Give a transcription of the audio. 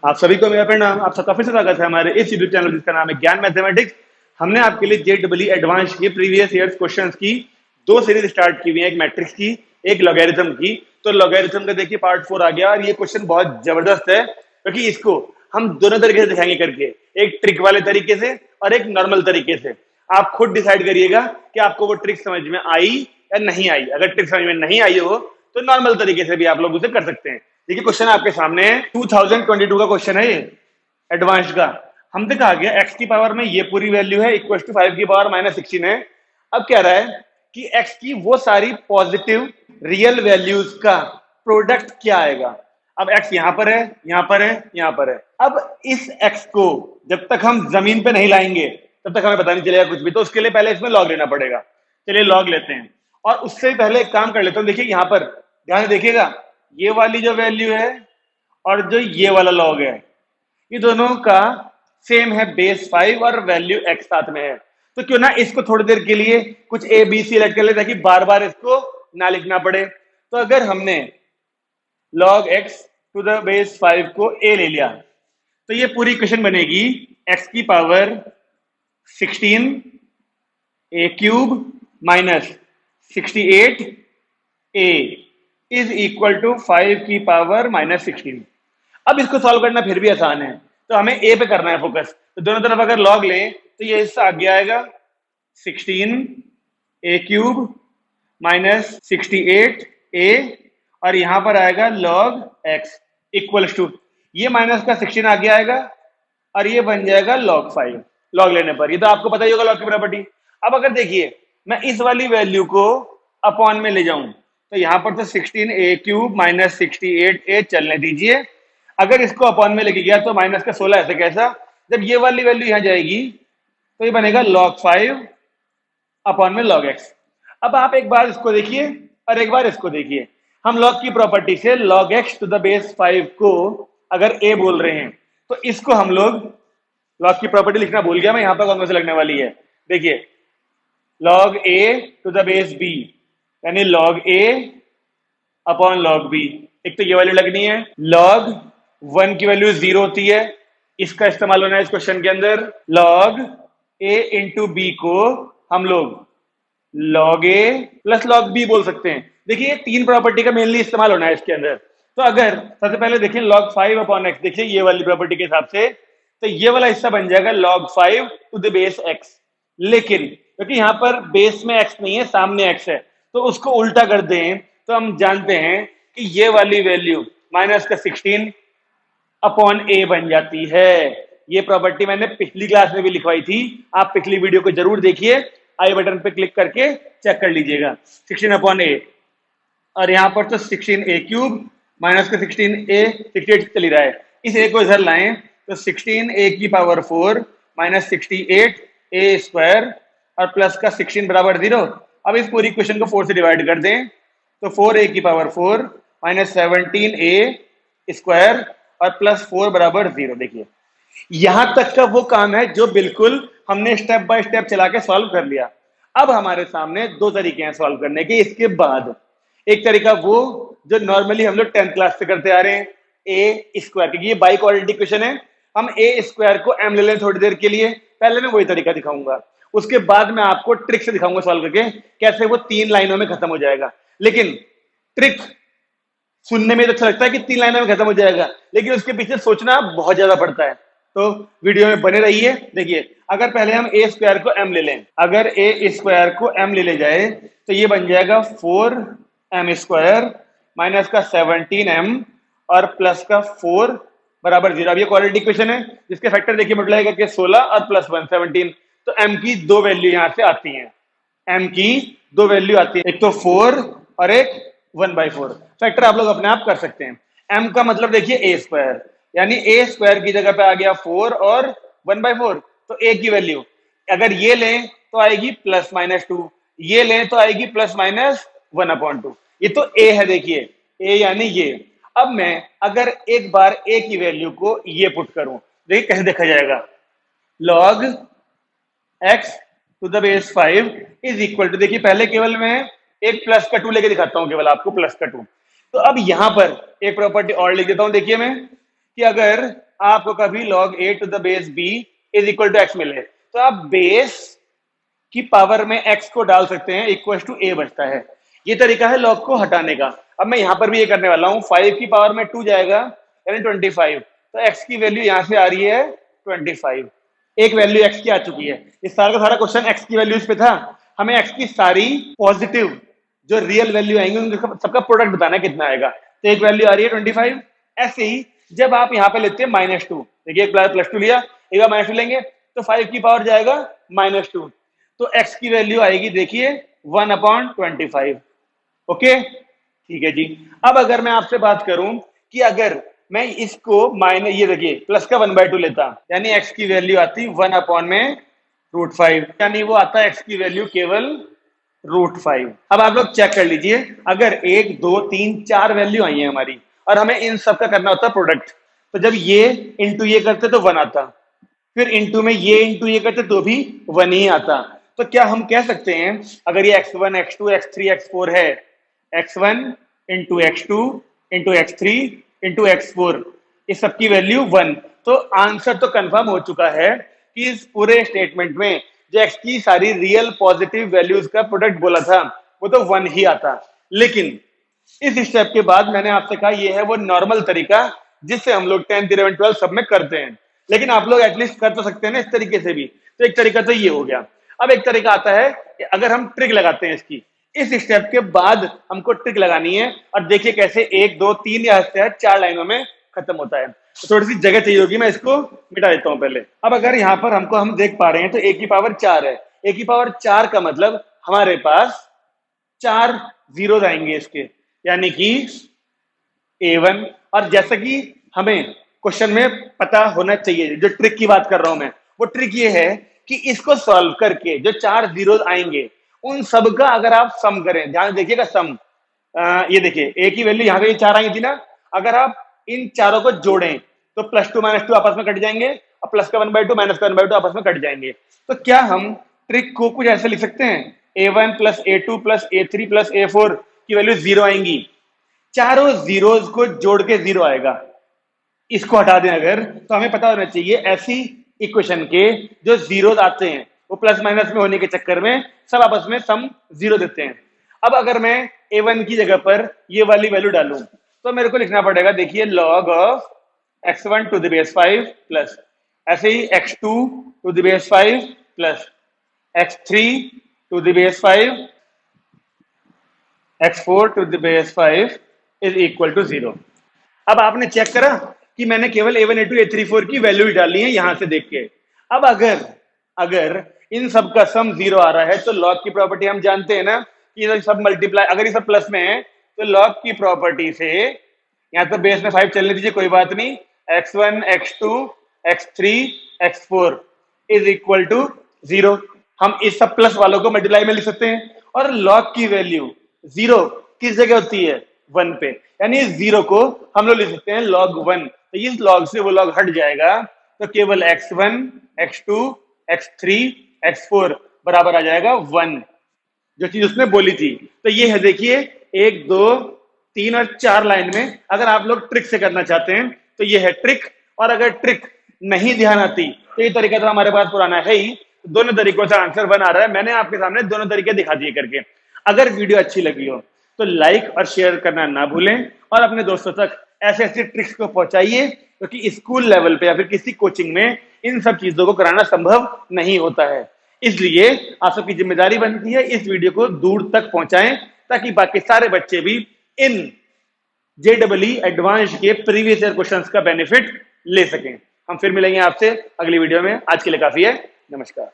आप सभी को मेरा प्रणाम। आप सबका फिर से स्वागत है हमारे इस यूट्यूब चैनल जिसका नाम है ज्ञान मैथमेटिक्स। हमने आपके लिए JEE एडवांस के प्रीवियस ईयर्स क्वेश्चंस की दो सीरीज स्टार्ट की हुई है, एक मैट्रिक्स की, एक लॉगरिथम की। तो लॉगरिथम का देखिए पार्ट 4 आ गया और ये क्वेश्चन बहुत जबरदस्त है क्योंकि इसको हम दोनों तरीके से दिखाएंगे करके, एक ट्रिक वाले तरीके से और एक नॉर्मल तरीके से। आप खुद डिसाइड करिएगा कि आपको वो ट्रिक समझ में आई या नहीं आई। अगर ट्रिक समझ में नहीं आई हो तो नॉर्मल तरीके से भी आप लोग उसे कर सकते हैं। देखिए क्वेश्चन आपके सामने है, 2022 का क्वेश्चन है ये एडवांस का। हमने कहा गया x की पावर में ये पूरी वैल्यू है इक्वल टू 5 की पावर -16 है। अब कह रहा है कि x की वो सारी पॉजिटिव रियल वैल्यूज का प्रोडक्ट क्या आएगा। अब x यहां पर है, यहां पर है, यहां पर है। अब इस x को जब तक हम जमीन पे नहीं लाएंगे तब तक हमें पता नहीं चलेगा कुछ भी, तो उसके लिए पहले इसमें लॉग लेना पड़ेगा। चलिए लॉग लेते हैं और उससे पहले एक काम कर लेता हूं। देखिए यहां पर ध्यान से देखिएगा, ये वाली जो वैल्यू है और जो ये वाला लॉग है, ये दोनों का सेम है, बेस 5 और वैल्यू x साथ में है। तो क्यों ना इसको थोड़ी देर के लिए कुछ a b c सेलेक्ट कर ले ताकि बार बार इसको ना लिखना पड़े। तो अगर हमने log x to the base 5 को a ले लिया तो ये पूरी इक्वेशन बनेगी x की power 16 a cube minus 68 a is equal to 5 की पावर -16। अब इसको सॉल्व करना फिर भी आसान है, तो हमें a पे करना है फोकस। तो दोनों तरफ अगर लॉग लें तो ये हिस्सा आगे आएगा 16 a क्यूब माइनस 68 a और यहां पर आएगा log x इक्वल्स टू, ये माइनस का 16 आगे आएगा और ये बन जाएगा log 5 लॉग लेने पर। ये तो आपको पता ही होगा लॉग की प्रॉपर्टी। अब अगर देखिए मैं इस वाली वैल्यू को अपॉन में ले जाऊं तो यहां पर तो 16 a क्यूब माइनस 68 a चलने दीजिए। अगर इसको अपॉन में लेके गया तो माइनस का 16 ऐसे कैसा, जब ये वाली वैल्यू यहां जाएगी तो ये बनेगा log 5 अपॉन में log x। अब आप एक बार इसको देखिए और एक बार इसको देखिए। हम log की प्रॉपर्टी से log x to the base 5 को अगर a बोल रहे हैं तो इसको हम लोग, log की प्रॉपर्टी लिखना भूल गया मैं, यहां पर कौन से लगने वाली है, देखिए log a to the base b यानी log a upon log b। एक तो ये वाली लगनी है। log 1 की वैल्यू 0 होती है, इसका इस्तेमाल होना है इस क्वेश्चन के अंदर। log a इंटू b को हम लोग log a plus log b बोल सकते हैं। देखिए ये तीन प्रॉपर्टी का मेनली इस्तेमाल होना है इसके अंदर। तो अगर सबसे पहले देखें log 5 अपॉन x, देखिए ये वाली प्रॉपर्टी के हिसाब से तो ये वाला हिस्सा बन जाएगा log 5 to the base x। लेकिन क्योंकि यहां पर बेस में x नहीं है, सामने x है, तो उसको उल्टा कर दें तो हम जानते हैं कि ये वाली वैल्यू माइनस का 16 अपॉन a बन जाती है। ये प्रॉपर्टी मैंने पिछली क्लास में भी लिखवाई थी, आप पिछली वीडियो को जरूर देखिए, आई बटन पे क्लिक करके चेक कर लीजिएगा। 16 अपॉन a और यहां पर तो 16 a क्यूब माइनस का 16 a 68 चली रहा है, इस a को इधर लाएं तो 16 a की पावर 4 माइनस 68 a स्क्वायर और प्लस का 16 बराबर 0। अब इस पूरी इक्वेशन को 4 से डिवाइड कर दें तो 4a की पावर 4 माइनस 17 a स्क्वायर और प्लस 4 बराबर 0। देखिए यहां तक का वो काम है जो बिल्कुल हमने स्टेप बाय स्टेप चला के सॉल्व कर लिया। अब हमारे सामने दो तरीके हैं सॉल्व करने के। इसके बाद एक तरीका वो जो नॉर्मली हम लोग 10th क्लास से करते आ रहे हैं, a स्क्वायर, क्योंकि ये बाई क्वाड्रेटिक इक्वेशन है, हम a स्क्वायर को m ले लें थोड़ी देर के लिए। पहले मैं वही तरीका दिखाऊंगा, उसके बाद मैं आपको ट्रिक से दिखाऊंगा सॉल्व करके कैसे वो 3 लाइनों में खत्म हो जाएगा। लेकिन ट्रिक सुनने में तो अच्छा लगता है कि 3 लाइनों में खत्म हो जाएगा, लेकिन उसके पीछे सोचना बहुत ज्यादा पड़ता है। तो वीडियो में बने रहिए। देखिए अगर पहले हम a स्क्वायर को m ले लें, अगर a स्क्वायर को m ले जाए तो ये बन जाएगा 4m स्क्वायर माइनस का 17m और प्लस का 4 बराबर 0। अब ये क्वाड्रेटिक इक्वेशन है जिसके फैक्टर देखिए मल्टीप्लाई करके 16 और प्लस 1 17। तो m की दो वैल्यू यहां से आती हैं, m की दो वैल्यू आती है, एक तो 4 और एक 1/4। फैक्टर आप लोग अपने आप कर सकते हैं। m का मतलब देखिए a स्क्वायर, यानी a स्क्वायर की जगह पे आ गया 4 और 1/4। तो a की वैल्यू अगर ये लें तो आएगी प्लस माइनस 2, ये लें तो आएगी प्लस माइनस 1/2। ये तो a है, देखिए a यानी ये। अब मैं अगर एक बार a की वैल्यू को ये पुट करूं, देखिए कैसे देखा जाएगा। log x to the base 5 is equal to, देखिए पहले केवल मैं एक प्लस का 2 लेके दिखाता हूं, केवल आपको प्लस का 2। तो अब यहां पर एक प्रॉपर्टी और लिख देता हूं, देखिए मैं कि अगर आपको कभी log a to the base b is equal to x मिले, तो आप बेस की पावर में x को डाल सकते हैं, इक्वल टू a बचता है। ये तरीका है log को हटाने का। अब मैं यहां पर भी ये करने वाला हूं, 5 की पावर में 2 जाएगा यानी 25, तो x की वैल्यू यहां से आ रही है 25। एक वैल्यू x की आ चुकी है। इस सारा का सारा क्वेश्चन x की वैल्यूज पे था। हमें x की सारी पॉजिटिव जो रियल वैल्यू आएंगे उनका सबका प्रोडक्ट बताना है कितना आएगा। तो एक वैल्यू आ रही है 25। ऐसे ही जब आप यहाँ पे लेते हैं -2, देखिए एक +2 लिया, एक बार -2 लेंगे तो 5 की पावर जाएगा -2, तो x की वैल्यू आएगी देखिए 1/25। ओके, ठीक है जी। अब अगर मैं आपसे बात करूं कि अगर मैं इसको माइनस, ये देखिए प्लस का 1/2 लेता, यानी x की वैल्यू आती 1/√5, यानी वो आता x की वैल्यू केवल √5। अब आप लोग चेक कर लीजिए, अगर 1 2 3 4 वैल्यू आई है हमारी और हमें इन सब का करना होता प्रोडक्ट, तो जब ये इंटू ये करते तो 1 आता, फिर इंटू में ये इंटू ये करते तो भी 1 ही आता। तो क्या हम कह सकते हैं अगर ये x1 x2 x3 x4 है, x1 into x2 into x3 into x4, इस सबकी वैल्यू 1, तो आंसर तो कंफर्म हो चुका है कि इस पूरे स्टेटमेंट में जो x की सारी रियल पॉजिटिव वैल्यूज का प्रोडक्ट बोला था वो तो 1 ही आता। लेकिन इस स्टेप के बाद मैंने आपसे कहा ये है वो नॉर्मल तरीका जिससे हम लोग 10th 11th 12th सब में करते हैं, लेकिन आप लोग एटलीस्ट कर तो सकते हैं ना इस तरीके से भी। तो एक तरीका तो ये हो गया। अब एक तरीका आता है कि अगर हम ट्रिक लगाते हैं इसकी, इस स्टेप के बाद हमको ट्रिक लगानी है और देखिए कैसे 1 2 3 या 4 लाइनों में खत्म होता है। तो थोड़ी सी जगह चाहिए होगी, मैं इसको मिटा देता हूं पहले। अब अगर यहाँ पर हम देख पा रहे हैं तो a की पावर 4 है। a की पावर 4 का मतलब हमारे पास 4 जीरो आएंगे इसके, यानी कि a1। और जैसा कि हमें क्वेश्चन में पता होना चाहिए, जो ट्रिक की बात कर रहा हूं मैं, वो ट्रिक ये है कि इसको सॉल्व करके जो 4 जीरो आएंगे उन सब का अगर आप सम करें, ध्यान देखिएगा सम, ये देखिए a की वैल्यू यहाँ पे 4 आई थी ना, अगर आप इन चारों को जोड़ें तो +2 -2 आपस में कट जाएंगे और प्लस का 1/2 माइनस का 1/2 आपस में कट जाएंगे। तो क्या हम ट्रिक को कुछ ऐसे लिख सकते हैं, a1 + a2 + a3 + a4 की वैल्यू 0 आएंगी, चारों जीरोज को जोड़ के 0 आएगा। इसको हटा दें अगर, तो हमें पता होना चाहिए ऐसी इक्वेशन के जो जीरोज आते हैं वो प्लस माइनस में होने के चक्कर में सब आपस में सम 0 देते हैं। अब अगर मैं a1 की जगह पर ये वाली वैल्यू डालूं तो मेरे को लिखना पड़ेगा, देखिए log of x1 to the base 5 plus ऐसे ही x2 to the base 5 plus x3 to the base 5 x4 to the base 5 is equal to 0। अब आपने चेक करा कि मैंने केवल a1 a2 a3 4 की वैल्यू डाली है यहां से देख के। अब अगर इन सब का सम 0 आ रहा है तो लॉग की प्रॉपर्टी हम जानते हैं ना कि ये सब मल्टीप्लाई, अगर ये सब प्लस में है तो लॉग की प्रॉपर्टी से यहाँ तो बेस में 5 चलने दीजिए, कोई बात नहीं, x1 x2 x3 x4 is equal to 0। हम इस सब प्लस वालों को मल्टीप्लाई में लिख सकते हैं और लॉग की वैल्यू 0 किस जगह होती है, 1 पे, यानी इस 0 को हम लोग लिख सकते हैं log 1। तो इस log से वो log हट जाएगा तो केवल x1 x2 x3 x4 बराबर आ जाएगा 1, जो चीज उसने बोली थी। तो ये है देखिए 1 2 3 और 4 लाइन में। अगर आप लोग ट्रिक से करना चाहते हैं तो ये है ट्रिक, और अगर ट्रिक नहीं ध्यान आती तो ये तरीका तो हमारे पास पुराना है ही। दोनों तरीकों से आंसर बन आ रहा है, मैंने आपके सामने दोनों तरीके दिखा दिए करके। अगर वीडियो अच्छी लगी हो तो लाइक और शेयर करना ना भूलें और अपने दोस्तों तक ऐसे ऐसे ट्रिक्स को पहुंचाइए, क्योंकि स्कूल लेवल पे या फिर किसी कोचिंग में इन सब चीजों को कराना संभव नहीं होता है। इसलिए आप सबकी जिम्मेदारी बनती है इस वीडियो को दूर तक पहुंचाएं ताकि बाकी सारे बच्चे भी इन JEE एडवांस के प्रीवियस ईयर क्वेश्चंस का बेनिफिट ले सकें। हम फिर मिलेंगे आपसे अगली वीडियो में। आज के लिए काफी है, नमस्कार।